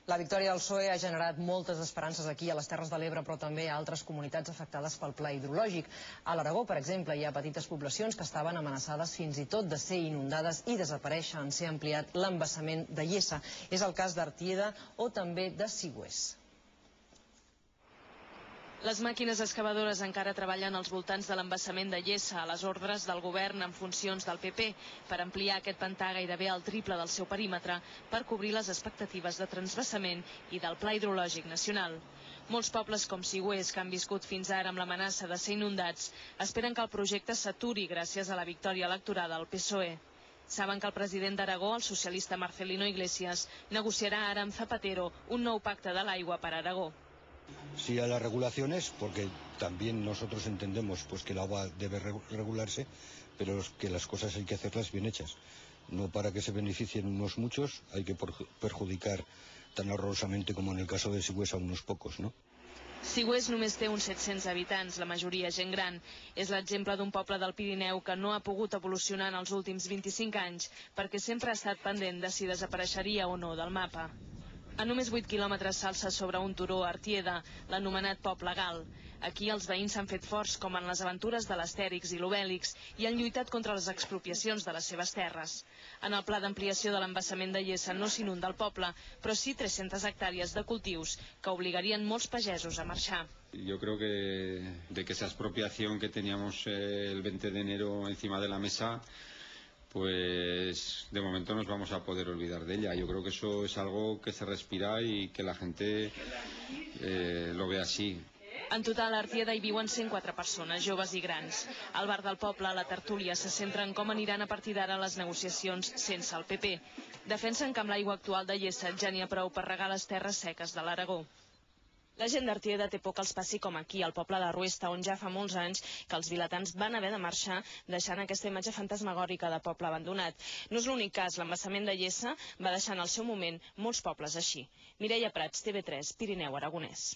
La victòria del PSOE ha generat moltes esperances aquí a les Terres de l'Ebre, però també a altres comunitats afectades pel pla hidrològic. A l'Aragó, per exemple, hi ha petites poblacions que estaven amenaçades fins i tot de ser inundades i desaparèixer en ser ampliat l'embassament de Iessa. És el cas d'Artieda o també de Sigüés. Les màquines excavadores encara treballen als voltants de l'embassament de Iessa, a les ordres del govern en funcions del PP, per ampliar aquest pantà gairebé al triple del seu perímetre per cobrir les expectatives de transvasament i del Pla Hidrològic Nacional. Molts pobles com Sigüés, que han viscut fins ara amb l'amenaça de ser inundats, esperen que el projecte s'aturi gràcies a la victòria electoral del PSOE. Saben que el president d'Aragó, el socialista Marcelino Iglesias, negociarà ara amb Zapatero un nou pacte de l'aigua per a Aragó. Sí a las regulaciones, porque también nosotros entendemos que el agua debe regularse, pero que las cosas hay que hacerlas bien hechas. No para que se beneficien unos muchos, hay que perjudicar tan horrorosamente como en el caso de Sigüés a unos pocos, ¿no? Sigüés només té uns 700 habitants, la majoria gent gran. És l'exemple d'un poble del Pirineu que no ha pogut evolucionar en els últims 25 anys perquè sempre ha estat pendent de si desapareixeria o no del mapa. A només 8 quilòmetres s'alça sobre un turó Artieda, l'anomenat Poble Gal. Aquí els veïns s'han fet forts com en les aventures de l'Astèrix i l'Obèlix i han lluitat contra les expropiacions de les seves terres. En el pla d'ampliació de l'embassament de Iessa no s'inunda el poble, però sí 300 hectàrees de cultius que obligarien molts pagesos a marxar. Yo creo que de que esa expropiación que teníamos el 20 de enero encima de la mesa, pues de momento nos vamos a poder olvidar de ella. Yo creo que eso es algo que se respira y que la gente lo ve así. En total, a Artieda hi viuen 104 persones, joves i grans. Al bar del poble, a la tertúlia, se centren com aniran a partir d'ara les negociacions sense el PP. Defensen que amb l'aigua actual de Iessa ja n'hi ha prou per regar les terres seques de l'Aragó. La gent d'Artieda té por que els passi com aquí, al poble de Ruesta, on ja fa molts anys que els vilatans van haver de marxar, deixant aquesta imatge fantasmagòrica de poble abandonat. No és l'únic cas, l'embassament de Iessa va deixar en el seu moment molts pobles així. Mireia Prats, TV3, Pirineu Aragonès.